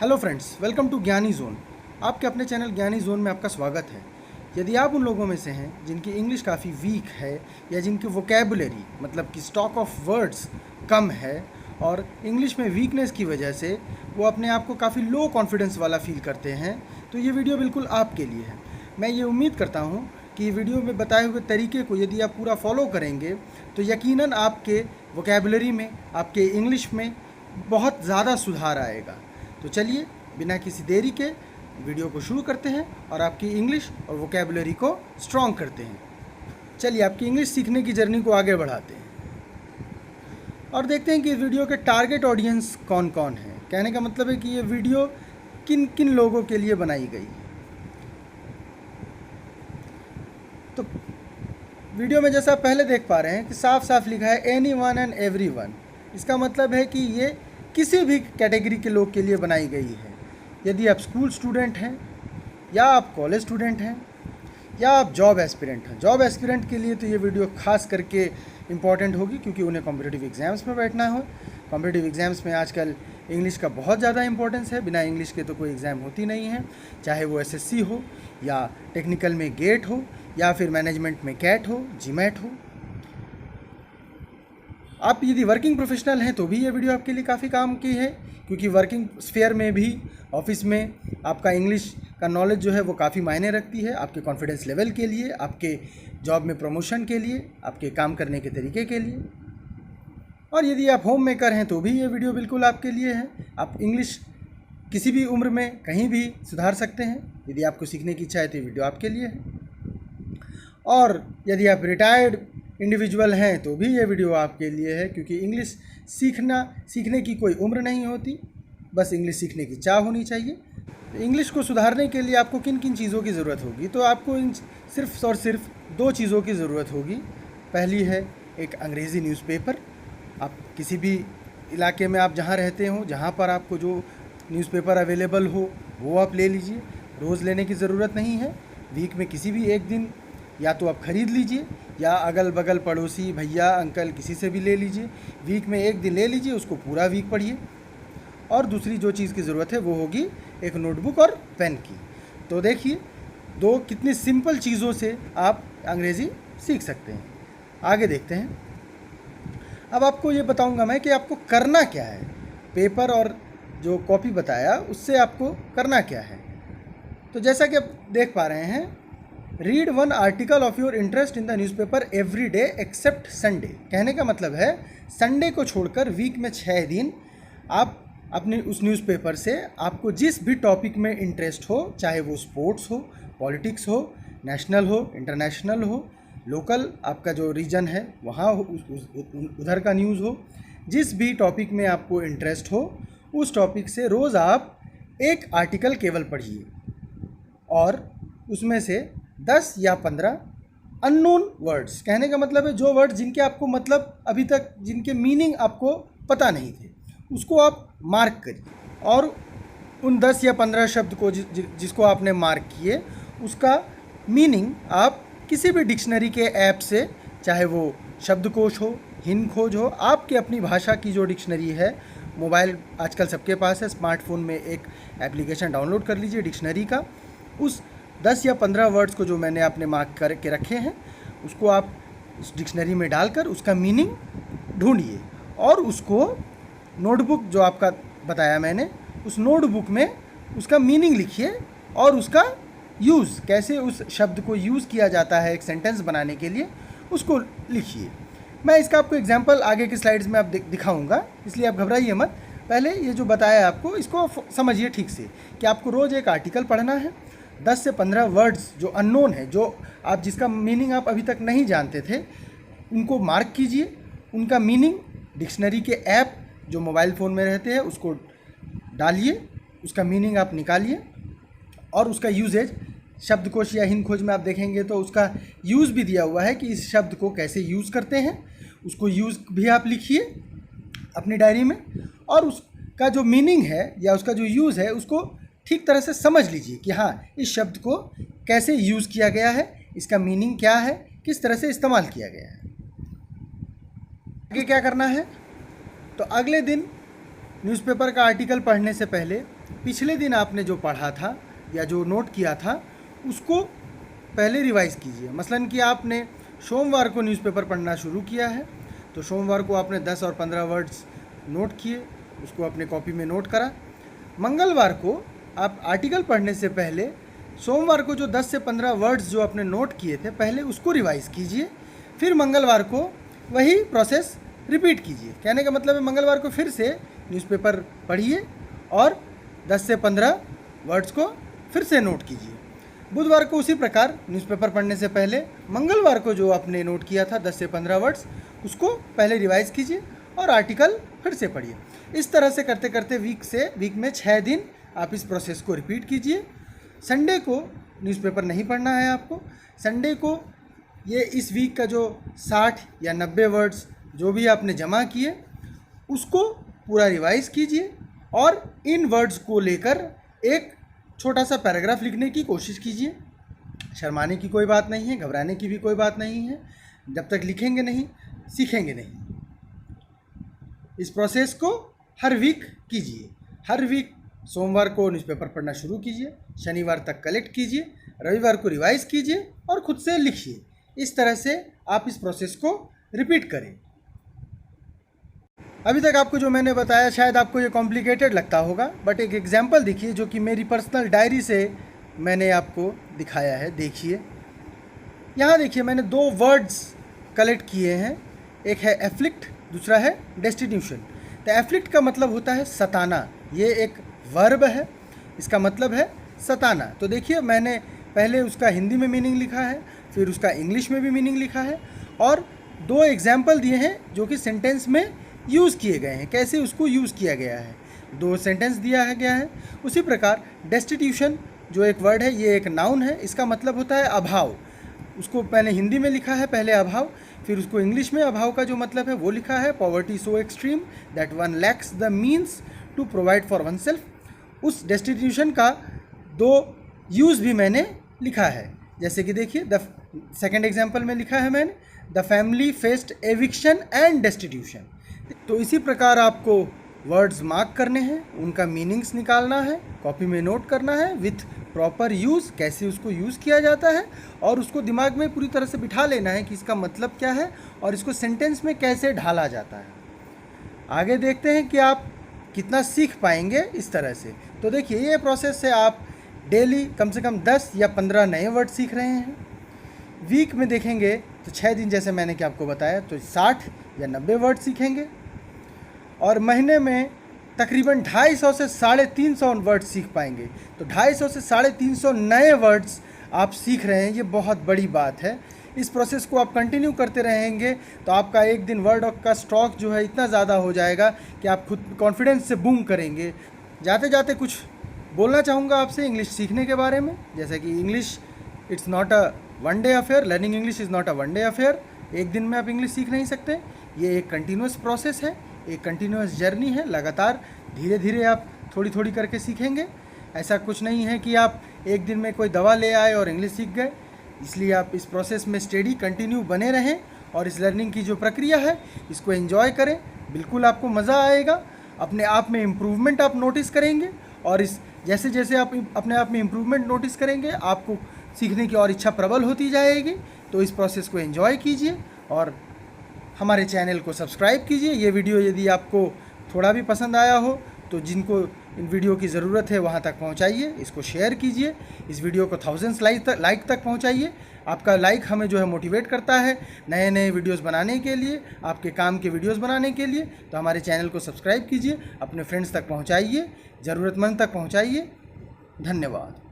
Hello friends, welcome to ज्ञानी zone. आपके अपने चैनल ज्ञानी जोन में आपका स्वागत है। यदि आप उन लोगों में से हैं जिनकी इंग्लिश काफ़ी वीक है या जिनकी वोकेबुलरी मतलब कि स्टॉक ऑफ वर्ड्स कम है और इंग्लिश में वीकनेस की वजह से वो अपने आप को काफ़ी लो कॉन्फिडेंस वाला फील करते हैं, तो ये वीडियो बिल्कुल आपके लिए है। मैं ये उम्मीद करता हूँ कि वीडियो में बताए हुए तरीके को यदि आप पूरा फॉलो करेंगे तो यकीनन आपके वोकेबुलरी में, आपके इंग्लिश में बहुत ज़्यादा सुधार आएगा। तो चलिए बिना किसी देरी के वीडियो को शुरू करते हैं और आपकी इंग्लिश और वोकेबुलरी को स्ट्रॉन्ग करते हैं। चलिए आपकी इंग्लिश सीखने की जर्नी को आगे बढ़ाते हैं और देखते हैं कि इस वीडियो के टारगेट ऑडियंस कौन कौन है। कहने का मतलब है कि ये वीडियो किन किन लोगों के लिए बनाई गई है। तो वीडियो में जैसा आप पहले देख पा रहे हैं कि साफ साफ लिखा है एनीवन एंड एवरीवन। इसका मतलब है कि ये किसी भी कैटेगरी के लोग के लिए बनाई गई है। यदि आप स्कूल स्टूडेंट हैं या आप कॉलेज स्टूडेंट हैं या आप जॉब एस्पिरेंट हैं। जॉब एस्पिरेंट के लिए तो ये वीडियो खास करके इम्पॉर्टेंट होगी क्योंकि उन्हें कॉम्पिटिटिव एग्ज़ाम्स में बैठना हो। कॉम्पिटिटिव एग्ज़ाम्स में आजकल इंग्लिश का बहुत ज़्यादा इंपॉर्टेंस है। बिना इंग्लिश के तो कोई एग्ज़ाम होती नहीं है, चाहे वो एसएससी हो या टेक्निकल में गेट हो या फिर मैनेजमेंट में कैट हो, जीमैट हो। आप यदि वर्किंग प्रोफेशनल हैं तो भी ये वीडियो आपके लिए काफ़ी काम की है क्योंकि वर्किंग स्फेयर में भी, ऑफिस में आपका इंग्लिश का नॉलेज जो है वो काफ़ी मायने रखती है आपके कॉन्फिडेंस लेवल के लिए, आपके जॉब में प्रमोशन के लिए, आपके काम करने के तरीके के लिए। और यदि आप होम मेकर हैं तो भी ये वीडियो बिल्कुल आपके लिए है। आप इंग्लिश किसी भी उम्र में कहीं भी सुधार सकते हैं। यदि आपको सीखने की इच्छा है तो ये वीडियो आपके लिए है। और यदि आप रिटायर्ड इंडिविजुअल हैं तो भी ये वीडियो आपके लिए है क्योंकि इंग्लिश सीखने की कोई उम्र नहीं होती, बस इंग्लिश सीखने की चाह होनी चाहिए। तो इंग्लिश को सुधारने के लिए आपको किन किन चीज़ों की ज़रूरत होगी, तो आपको सिर्फ और सिर्फ दो चीज़ों की ज़रूरत होगी। पहली है एक अंग्रेज़ी न्यूज़पेपर। आप किसी भी इलाके में आप जहाँ रहते हो, जहाँ पर आपको जो न्यूज़पेपर अवेलेबल हो वो आप ले लीजिए। रोज़ लेने की ज़रूरत नहीं है, वीक में किसी भी एक दिन या तो आप ख़रीद लीजिए या अगल बगल पड़ोसी भैया अंकल किसी से भी ले लीजिए। वीक में एक दिन ले लीजिए, उसको पूरा वीक पढ़िए। और दूसरी जो चीज़ की ज़रूरत है वो होगी एक नोटबुक और पेन की। तो देखिए दो कितनी सिंपल चीज़ों से आप अंग्रेज़ी सीख सकते हैं। आगे देखते हैं। अब आपको ये बताऊंगा मैं कि आपको करना क्या है। पेपर और जो कॉपी बताया उससे आपको करना क्या है। तो जैसा कि आप देख पा रहे हैं, read one article of your interest in the newspaper every day except Sunday. कहने का मतलब है संडे को छोड़कर वीक में 6 दिन आप अपने उस न्यूज़पेपर से आपको जिस भी टॉपिक में इंटरेस्ट हो, चाहे वो स्पोर्ट्स हो, पॉलिटिक्स हो, नेशनल हो, इंटरनेशनल हो, लोकल आपका जो रीजन है वहाँ हो, उधर का न्यूज़ हो, जिस भी टॉपिक में आपको इंटरेस्ट हो उस टॉपिक से रोज़ आप एक आर्टिकल केवल पढ़िए और उसमें से 10 या 15 अननोन वर्ड्स, कहने का मतलब है जो वर्ड्स जिनके आपको मतलब अभी तक जिनके मीनिंग आपको पता नहीं थे, उसको आप मार्क करिए और उन 10 या 15 शब्द को जिसको आपने मार्क किए उसका मीनिंग आप किसी भी डिक्शनरी के ऐप से, चाहे वो शब्दकोश हो, हिंद खोज हो, आपकी अपनी भाषा की जो डिक्शनरी है, मोबाइल आजकल सबके पास है, स्मार्टफोन में एक एप्लीकेशन डाउनलोड कर लीजिए डिक्शनरी का। उस 10 या 15 वर्ड्स को जो मैंने आपने मार्क करके रखे हैं उसको आप उस डिक्शनरी में डालकर उसका मीनिंग ढूंढिए और उसको नोटबुक जो आपका बताया मैंने, उस नोटबुक में उसका मीनिंग लिखिए और उसका यूज़, कैसे उस शब्द को यूज़ किया जाता है एक सेंटेंस बनाने के लिए, उसको लिखिए। मैं इसका आपको एग्जांपल आगे की स्लाइड्स में आप दिखाऊंगा, इसलिए आप घबराइए मत। पहले ये जो बताया आपको इसको समझिए ठीक से कि आपको रोज़ एक आर्टिकल पढ़ना है। 10 से 15 वर्ड्स जो अननोन है, जो आप जिसका मीनिंग आप अभी तक नहीं जानते थे, उनको मार्क कीजिए। उनका मीनिंग डिक्शनरी के ऐप जो मोबाइल फ़ोन में रहते हैं उसको डालिए, उसका मीनिंग आप निकालिए और उसका यूजेज शब्दकोश या हिंद खोज में आप देखेंगे तो उसका यूज़ भी दिया हुआ है कि इस शब्द को कैसे यूज़ करते हैं। उसको यूज़ भी आप लिखिए अपनी डायरी में और उसका जो मीनिंग है या उसका जो यूज़ है उसको ठीक तरह से समझ लीजिए कि हाँ इस शब्द को कैसे यूज़ किया गया है, इसका मीनिंग क्या है, किस तरह से इस्तेमाल किया गया है। आगे क्या करना है, तो अगले दिन न्यूज़पेपर का आर्टिकल पढ़ने से पहले पिछले दिन आपने जो पढ़ा था या जो नोट किया था उसको पहले रिवाइज़ कीजिए। मसलन कि आपने सोमवार को न्यूज़पेपर पढ़ना शुरू किया है, तो सोमवार को आपने 10 और 15 वर्ड्स नोट किए, उसको अपने कॉपी में नोट करा। मंगलवार को आप आर्टिकल पढ़ने से पहले सोमवार को जो 10 से 15 वर्ड्स जो आपने नोट किए थे पहले उसको रिवाइज़ कीजिए, फिर मंगलवार को वही प्रोसेस रिपीट कीजिए। कहने का मतलब है मंगलवार को फिर से न्यूज़पेपर पढ़िए और 10 से 15 वर्ड्स को फिर से नोट कीजिए। बुधवार को उसी प्रकार न्यूज़पेपर पढ़ने से पहले मंगलवार को जो आपने नोट किया था 10 से 15 वर्ड्स उसको पहले रिवाइज़ कीजिए और आर्टिकल फिर से पढ़िए। इस तरह से करते करते वीक में 6 दिन आप इस प्रोसेस को रिपीट कीजिए। संडे को न्यूज़पेपर नहीं पढ़ना है आपको। संडे को ये इस वीक का जो 60 या 90 वर्ड्स जो भी आपने जमा किए उसको पूरा रिवाइज़ कीजिए और इन वर्ड्स को लेकर एक छोटा सा पैराग्राफ लिखने की कोशिश कीजिए। शर्माने की कोई बात नहीं है, घबराने की भी कोई बात नहीं है। जब तक लिखेंगे नहीं सीखेंगे नहीं। इस प्रोसेस को हर वीक कीजिए। हर वीक सोमवार को न्यूज़पेपर पढ़ना शुरू कीजिए, शनिवार तक कलेक्ट कीजिए, रविवार को रिवाइज़ कीजिए और खुद से लिखिए। इस तरह से आप इस प्रोसेस को रिपीट करें। अभी तक आपको जो मैंने बताया शायद आपको ये कॉम्प्लिकेटेड लगता होगा, बट एक एग्जांपल देखिए जो कि मेरी पर्सनल डायरी से मैंने आपको दिखाया है। देखिए यहाँ देखिए मैंने 2 वर्ड्स कलेक्ट किए हैं, एक है एफ्लिक्ट, दूसरा है डेस्टिट्यूशन। तो एफ्लिक्ट का मतलब होता है सताना, ये एक वर्ब है, इसका मतलब है सताना। तो देखिए मैंने पहले उसका हिंदी में मीनिंग लिखा है, फिर उसका इंग्लिश में भी मीनिंग लिखा है और 2 एग्जाम्पल दिए हैं जो कि सेंटेंस में यूज़ किए गए हैं, कैसे उसको यूज़ किया गया है। 2 सेंटेंस दिया गया है। उसी प्रकार डेस्टिट्यूशन जो एक वर्ड है ये एक नाउन है, इसका मतलब होता है अभाव। उसको मैंने हिंदी में लिखा है पहले अभाव, फिर उसको इंग्लिश में अभाव का जो मतलब है वो लिखा है poverty so extreme that one lacks the means to provide for oneself. उस डेस्टिट्यूशन का 2 यूज़ भी मैंने लिखा है। जैसे कि देखिए द सेकेंड एग्जाम्पल में लिखा है मैंने the family faced eviction and destitution. तो इसी प्रकार आपको वर्ड्स मार्क करने हैं, उनका मीनिंग्स निकालना है, कॉपी में नोट करना है विथ प्रॉपर यूज़, कैसे उसको यूज़ किया जाता है और उसको दिमाग में पूरी तरह से बिठा लेना है कि इसका मतलब क्या है और इसको सेंटेंस में कैसे ढाला जाता है। आगे देखते हैं कि आप कितना सीख पाएंगे इस तरह से। तो देखिए ये प्रोसेस से आप डेली कम से कम 10 या 15 नए वर्ड सीख रहे हैं। वीक में देखेंगे तो 6 दिन जैसे मैंने कि आपको बताया तो 60 या 90 वर्ड सीखेंगे और महीने में तकरीबन 250 से 350 वर्ड सीख पाएंगे। तो 250 से 350 नए वर्ड्स आप सीख रहे हैं, ये बहुत बड़ी बात है। इस प्रोसेस को आप कंटिन्यू करते रहेंगे तो आपका एक दिन वर्ड का स्टॉक जो है इतना ज़्यादा हो जाएगा कि आप खुद कॉन्फिडेंस से बूम करेंगे। जाते जाते कुछ बोलना चाहूँगा आपसे इंग्लिश सीखने के बारे में। जैसे कि English it's not a one day affair, learning English is not a one day affair. एक दिन में आप इंग्लिश सीख नहीं सकते, ये एक कंटिन्यूस प्रोसेस है, एक कंटिन्यूस जर्नी है। लगातार धीरे धीरे आप थोड़ी थोड़ी करके सीखेंगे। ऐसा कुछ नहीं है कि आप एक दिन में कोई दवा ले आए और इंग्लिश सीख गए। इसलिए आप इस प्रोसेस में स्टेडी कंटिन्यू बने रहें और इस लर्निंग की जो प्रक्रिया है इसको एंजॉय करें। बिल्कुल आपको मज़ा आएगा, अपने आप में इम्प्रूवमेंट आप नोटिस करेंगे और इस जैसे जैसे आप अपने आप में इम्प्रूवमेंट नोटिस करेंगे आपको सीखने की और इच्छा प्रबल होती जाएगी। तो इस प्रोसेस को एंजॉय कीजिए और हमारे चैनल को सब्सक्राइब कीजिए। ये वीडियो यदि आपको थोड़ा भी पसंद आया हो तो जिनको इन वीडियो की ज़रूरत है वहाँ तक पहुँचाइए, इसको शेयर कीजिए, इस वीडियो को 1000 लाइक तक पहुँचाइए। आपका लाइक हमें जो है मोटिवेट करता है नए नए वीडियोस बनाने के लिए, आपके काम के वीडियोस बनाने के लिए। तो हमारे चैनल को सब्सक्राइब कीजिए, अपने फ्रेंड्स तक पहुँचाइए, ज़रूरतमंद तक पहुँचाइए। धन्यवाद।